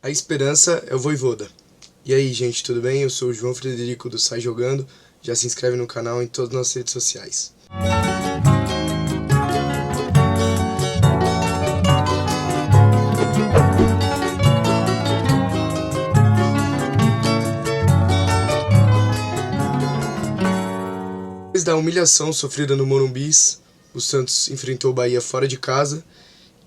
A esperança é o Vojvoda. E aí, gente, tudo bem? Eu sou o João Frederico do Sai Jogando. Já se inscreve no canal em todas as nossas redes sociais. Depois da humilhação sofrida no Morumbi, o Santos enfrentou o Bahia fora de casa,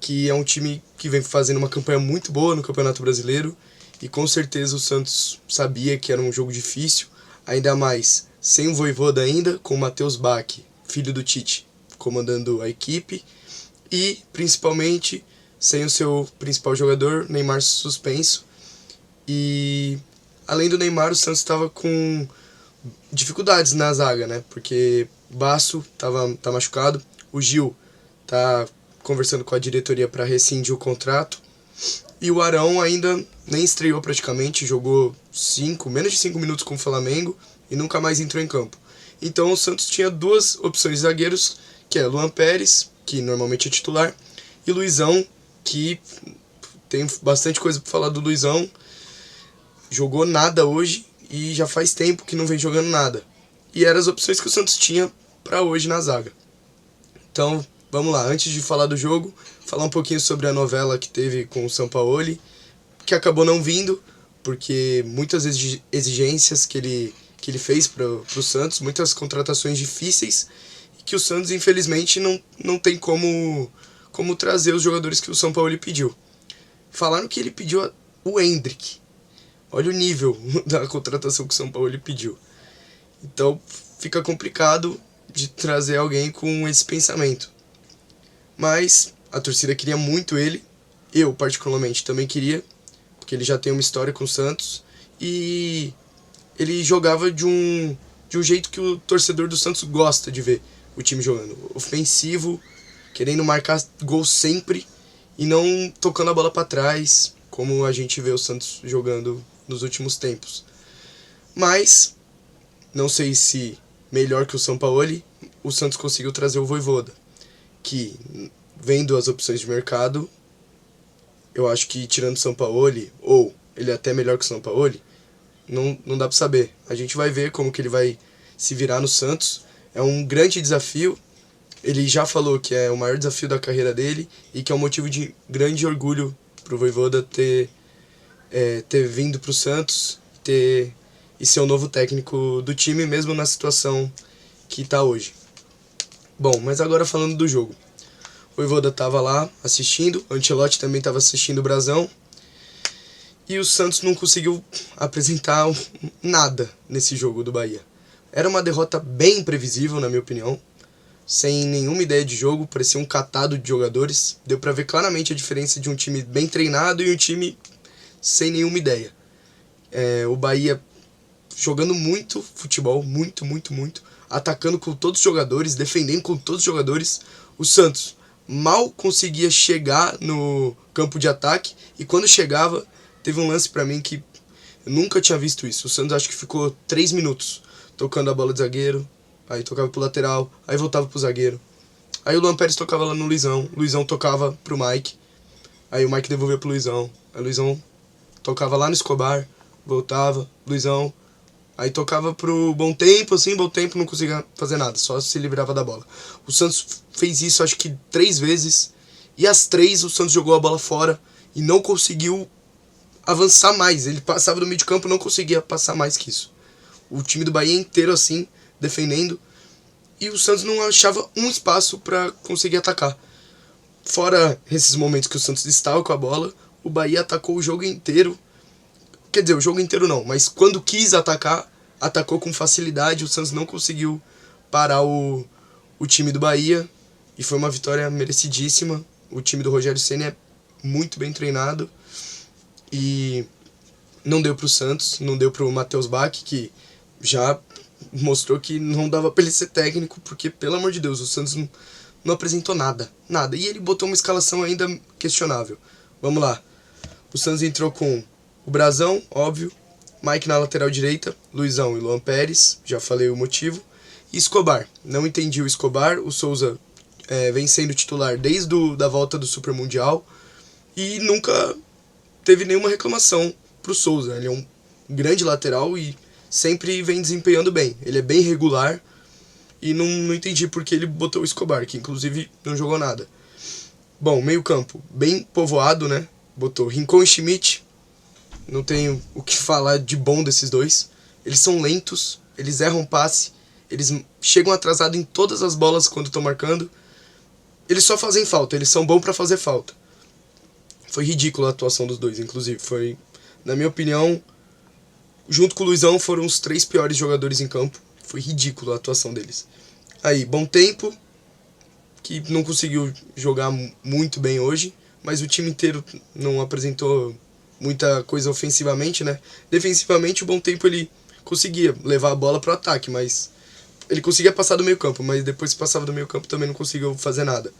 que é um time que vem fazendo uma campanha muito boa no Campeonato Brasileiro, e com certeza o Santos sabia que era um jogo difícil, ainda mais sem o Vojvoda ainda, com o Matheus Bach, filho do Tite, comandando a equipe, e principalmente sem o seu principal jogador, Neymar, suspenso. E além do Neymar, o Santos estava com dificuldades na zaga, né? Porque o Basso tá machucado, o Gil tá conversando com a diretoria para rescindir o contrato, e o Arão ainda nem estreou praticamente, jogou menos de 5 minutos com o Flamengo e nunca mais entrou em campo. Então o Santos tinha duas opções de zagueiros, que é Luan Pérez, que normalmente é titular, e Luizão, que tem bastante coisa para falar do Luizão. Jogou nada hoje e já faz tempo que não vem jogando nada. E eram as opções que o Santos tinha para hoje na zaga. Então, vamos lá, antes de falar do jogo, falar um pouquinho sobre a novela que teve com o Sampaoli, que acabou não vindo, porque muitas exigências que ele fez para o Santos, muitas contratações difíceis, e que o Santos, infelizmente, não tem como trazer os jogadores que o Sampaoli pediu. Falaram que ele pediu o Endrick. Olha o nível da contratação que o Sampaoli pediu. Então, fica complicado de trazer alguém com esse pensamento. Mas a torcida queria muito ele, eu particularmente também queria, porque ele já tem uma história com o Santos, e ele jogava de um jeito que o torcedor do Santos gosta de ver o time jogando. Ofensivo, querendo marcar gol sempre e não tocando a bola para trás, como a gente vê o Santos jogando nos últimos tempos. Mas, não sei se melhor que o Sampaoli, o Santos conseguiu trazer o Vojvoda, que, vendo as opções de mercado, eu acho que tirando o Sampaoli, ou ele é até melhor que o Sampaoli, não dá para saber. A gente vai ver como que ele vai se virar no Santos. É um grande desafio. Ele já falou que é o maior desafio da carreira dele e que é um motivo de grande orgulho para o Vojvoda ter vindo para o Santos e ser o novo técnico do time, mesmo na situação que está hoje. Bom, mas agora falando do jogo. O Vojvoda estava lá assistindo, o Ancelotti também estava assistindo o Brasão, e o Santos não conseguiu apresentar nada nesse jogo do Bahia. Era uma derrota bem previsível, na minha opinião, sem nenhuma ideia de jogo, parecia um catado de jogadores. Deu para ver claramente a diferença de um time bem treinado e um time sem nenhuma ideia. O Bahia jogando muito futebol, muito, atacando com todos os jogadores, defendendo com todos os jogadores. O Santos mal conseguia chegar no campo de ataque, e quando chegava, teve um lance pra mim que eu nunca tinha visto isso. O Santos acho que ficou 3 minutos tocando a bola de zagueiro, aí tocava pro lateral, aí voltava pro zagueiro. Aí o Luan Pérez tocava lá no Luizão, o Luizão tocava pro Mike, aí o Mike devolvia pro Luizão, aí o Luizão tocava lá no Escobar, voltava, Luizão, aí tocava pro Bom Tempo, não conseguia fazer nada, só se livrava da bola. O Santos fez isso acho que 3 vezes, e as 3 o Santos jogou a bola fora e não conseguiu avançar mais. Ele passava do meio de campo e não conseguia passar mais que isso. O time do Bahia inteiro assim, defendendo, e o Santos não achava um espaço para conseguir atacar. Fora esses momentos que o Santos estava com a bola, o Bahia atacou o jogo inteiro. Quer dizer, o jogo inteiro não, mas quando quis atacar, atacou com facilidade. O Santos não conseguiu parar o time do Bahia, e foi uma vitória merecidíssima. O time do Rogério Ceni é muito bem treinado, e não deu pro Santos, não deu pro Matheus Bach, que já mostrou que não dava pra ele ser técnico, porque, pelo amor de Deus, o Santos não apresentou nada, e ele botou uma escalação ainda questionável. Vamos lá, o Santos entrou com o Brasão, óbvio, Mike na lateral direita, Luizão e Luan Pérez, já falei o motivo, e Escobar. Não entendi o Escobar. O Souza vem sendo titular desde da volta do Super Mundial e nunca teve nenhuma reclamação pro Souza. Ele é um grande lateral e sempre vem desempenhando bem. Ele é bem regular e não entendi porque ele botou o Escobar, que inclusive não jogou nada. Bom, meio campo, bem povoado, né? Botou Rincon e Schmidt. Não tenho o que falar de bom desses dois. Eles são lentos, eles erram passe, eles chegam atrasados em todas as bolas quando estão marcando. Eles só fazem falta, eles são bons pra fazer falta. Foi ridícula a atuação dos dois, inclusive. Foi, na minha opinião, junto com o Luizão, foram os 3 piores jogadores em campo. Foi ridícula a atuação deles. Aí, Bom Tempo, que não conseguiu jogar muito bem hoje, mas o time inteiro não apresentou muita coisa ofensivamente, né? Defensivamente, o Bom Tempo ele conseguia levar a bola pro ataque, mas ele conseguia passar do meio campo, mas depois que passava do meio campo também não conseguiu fazer nada.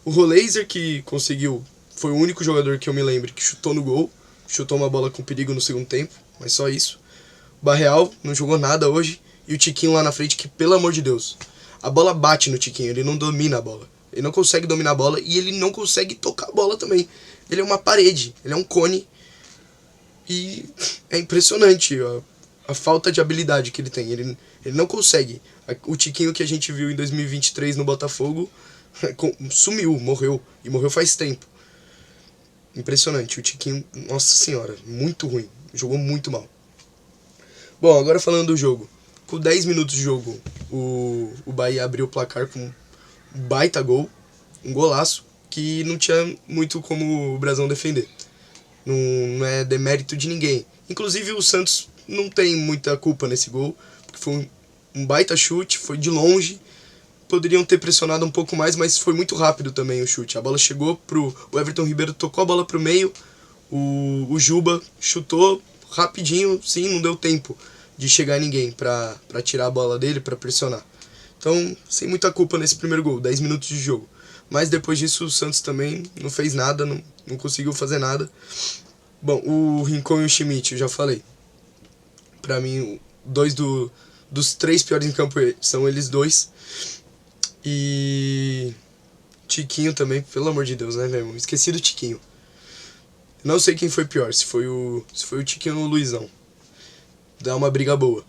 O Roleiser, que conseguiu, foi o único jogador que eu me lembro que chutou no gol, chutou uma bola com perigo no segundo tempo, mas só isso. O Barreal não jogou nada hoje, e o Tiquinho lá na frente, que pelo amor de Deus, a bola bate no Tiquinho, ele não domina a bola. Ele não consegue dominar a bola e ele não consegue tocar a bola também. Ele é uma parede, ele é um cone. E é impressionante a falta de habilidade que ele tem. Ele não consegue. O Tiquinho que a gente viu em 2023 no Botafogo sumiu, morreu. E morreu faz tempo. Impressionante. O Tiquinho, nossa senhora, muito ruim. Jogou muito mal. Bom, agora falando do jogo. Com 10 minutos de jogo, o Bahia abriu o placar com um baita gol. Um golaço que não tinha muito como o Brasão defender. Não é demérito de ninguém. Inclusive o Santos não tem muita culpa nesse gol, porque foi um baita chute, foi de longe. Poderiam ter pressionado um pouco mais, mas foi muito rápido também o chute. A bola chegou o Everton Ribeiro tocou a bola pro meio, o Juba chutou rapidinho, sim, não deu tempo de chegar ninguém pra tirar a bola dele, pra pressionar. Então, sem muita culpa nesse primeiro gol, 10 minutos de jogo. Mas depois disso o Santos também não fez nada, não conseguiu fazer nada. Bom, o Rincon e o Schmidt, eu já falei. Pra mim, dos 3 piores em campo são eles dois. E Tiquinho também, pelo amor de Deus, né, velho? Esqueci do Tiquinho. Não sei quem foi pior, se foi o Tiquinho ou o Luizão. Dá uma briga boa.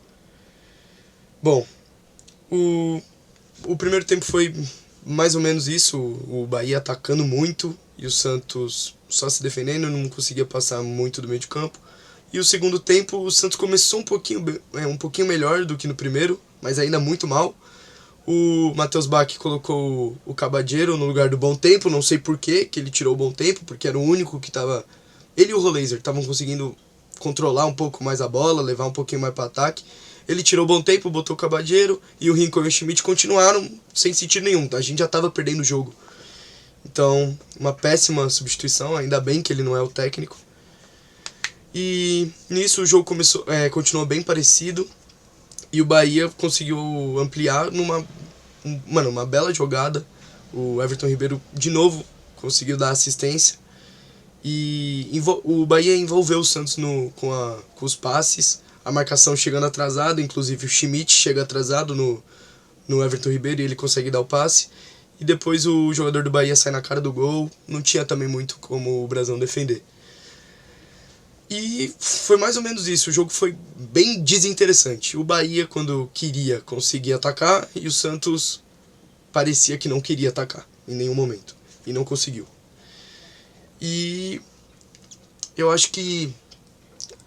Bom, o primeiro tempo foi mais ou menos isso, o Bahia atacando muito e o Santos só se defendendo, não conseguia passar muito do meio de campo. E o segundo tempo o Santos começou um pouquinho melhor do que no primeiro, mas ainda muito mal. O Matheus Bach colocou o Cabadeiro no lugar do Bom Tempo, não sei por que ele tirou o Bom Tempo, porque era o único que estava... Ele e o Roleiser estavam conseguindo controlar um pouco mais a bola, levar um pouquinho mais para ataque. Ele tirou o Bom Tempo, botou o Cabadeiro e o Rincon e o Schmidt continuaram sem sentido nenhum. A gente já estava perdendo o jogo. Então, uma péssima substituição, ainda bem que ele não é o técnico. E nisso o jogo continuou bem parecido. E o Bahia conseguiu ampliar uma bela jogada. O Everton Ribeiro, de novo, conseguiu dar assistência. E o Bahia envolveu o Santos com os passes. A marcação chegando atrasada, inclusive o Schmidt chega atrasado no Everton Ribeiro e ele consegue dar o passe. E depois o jogador do Bahia sai na cara do gol. Não tinha também muito como o Brasão defender. E foi mais ou menos isso, o jogo foi bem desinteressante. O Bahia, quando queria, conseguia atacar, e o Santos parecia que não queria atacar em nenhum momento, e não conseguiu. E eu acho que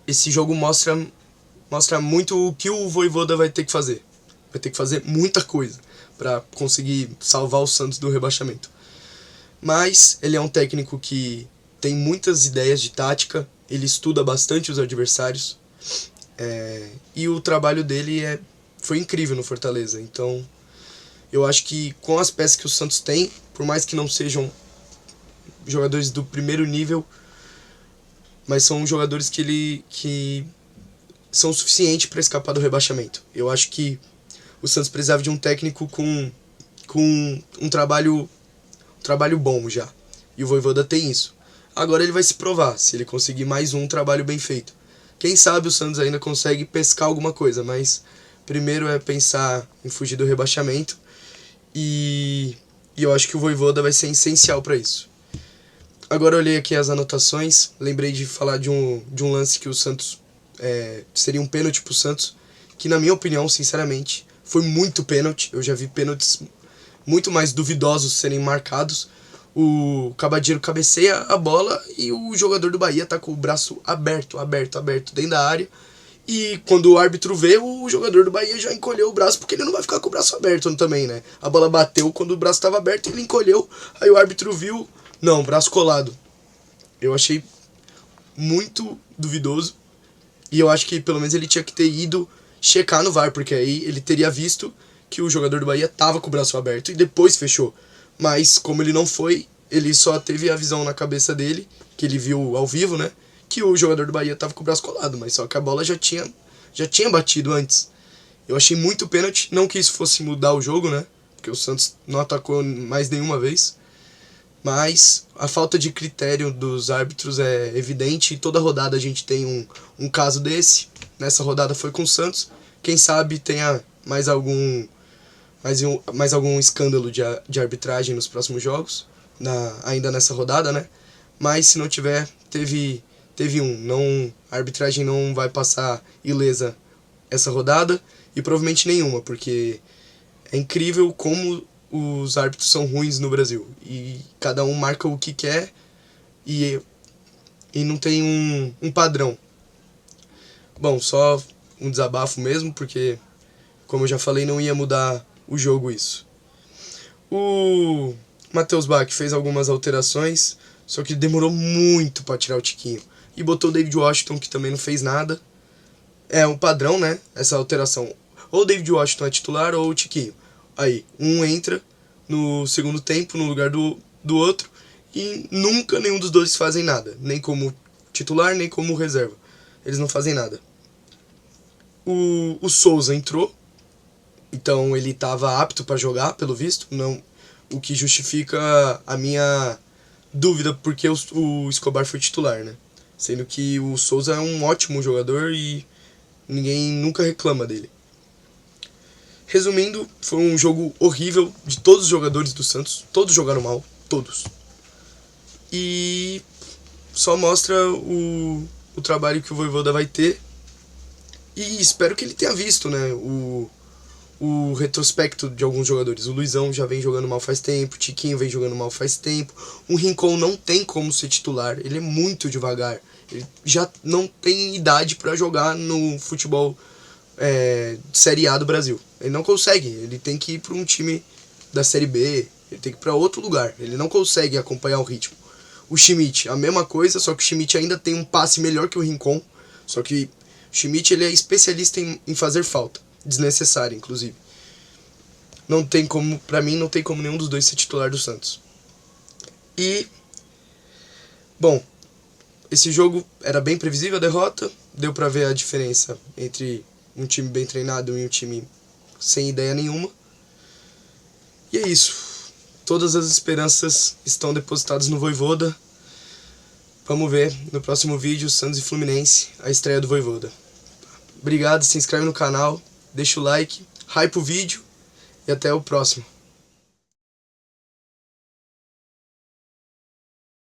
esse jogo mostra muito o que o Vojvoda vai ter que fazer. Vai ter que fazer muita coisa para conseguir salvar o Santos do rebaixamento. Mas ele é um técnico que tem muitas ideias de tática, ele estuda bastante os adversários, e o trabalho dele foi incrível no Fortaleza. Então, eu acho que com as peças que o Santos tem, por mais que não sejam jogadores do primeiro nível, mas são jogadores que são suficientes para escapar do rebaixamento. Eu acho que o Santos precisava de um técnico com um trabalho bom já, e o Vojvoda tem isso. Agora ele vai se provar, se ele conseguir mais um trabalho bem feito. Quem sabe o Santos ainda consegue pescar alguma coisa, mas primeiro é pensar em fugir do rebaixamento, e eu acho que o Vojvoda vai ser essencial para isso. Agora eu olhei aqui as anotações, lembrei de falar de um lance que o Santos seria um pênalti pro Santos, que na minha opinião, sinceramente, foi muito pênalti. Eu já vi pênaltis muito mais duvidosos serem marcados. O Cabadeiro cabeceia a bola e o jogador do Bahia tá com o braço aberto dentro da área. E quando o árbitro vê, o jogador do Bahia já encolheu o braço, porque ele não vai ficar com o braço aberto também, né? A bola bateu quando o braço estava aberto, ele encolheu, aí o árbitro viu, não, braço colado. Eu achei muito duvidoso, e eu acho que pelo menos ele tinha que ter ido checar no VAR, porque aí ele teria visto que o jogador do Bahia tava com o braço aberto e depois fechou. Mas como ele não foi, ele só teve a visão na cabeça dele, que ele viu ao vivo, né? Que o jogador do Bahia tava com o braço colado, mas só que a bola já tinha batido antes. Eu achei muito pênalti, não que isso fosse mudar o jogo, né? Porque o Santos não atacou mais nenhuma vez. Mas a falta de critério dos árbitros é evidente e toda rodada a gente tem um caso desse. Nessa rodada foi com o Santos. Quem sabe tenha mais algum escândalo de arbitragem nos próximos jogos, ainda nessa rodada, né? Mas se não tiver, teve a arbitragem não vai passar ilesa essa rodada e provavelmente nenhuma, porque é incrível como os árbitros são ruins no Brasil e cada um marca o que quer e não tem um padrão. Bom, só um desabafo mesmo, porque como eu já falei, não ia mudar o jogo isso. O Matheus Bach fez algumas alterações, só que demorou muito para tirar o Tiquinho. E botou o David Washington, que também não fez nada. É um padrão, né? Essa alteração. Ou o David Washington é titular ou o Tiquinho. Aí, um entra no segundo tempo no lugar do outro e nunca nenhum dos dois fazem nada. Nem como titular, nem como reserva. Eles não fazem nada. O Souza entrou, então ele estava apto para jogar, pelo visto. Não, o que justifica a minha dúvida porque o Escobar foi titular, né? Sendo que o Souza é um ótimo jogador e ninguém nunca reclama dele. Resumindo, foi um jogo horrível de todos os jogadores do Santos. Todos jogaram mal, todos. E só mostra o trabalho que o Vojvoda vai ter. E espero que ele tenha visto, né, o retrospecto de alguns jogadores. O Luizão já vem jogando mal faz tempo, o Tiquinho vem jogando mal faz tempo. O Rincon não tem como ser titular, ele é muito devagar. Ele já não tem idade para jogar no futebol Série A do Brasil. Ele não consegue, ele tem que ir para um time da Série B, ele tem que ir para outro lugar. Ele não consegue acompanhar o ritmo. O Schmidt, a mesma coisa, só que o Schmidt ainda tem um passe melhor que o Rincon. Só que o Schmidt ele é especialista em fazer falta, desnecessária inclusive. Não tem como, pra mim, não tem como nenhum dos dois ser titular do Santos. E, bom, esse jogo era bem previsível a derrota, deu pra ver a diferença entre um time bem treinado e um time sem ideia nenhuma. E é isso. Todas as esperanças estão depositadas no Vojvoda. Vamos ver no próximo vídeo, Santos e Fluminense, a estreia do Vojvoda. Obrigado, se inscreve no canal, deixa o like, hype o vídeo e até o próximo.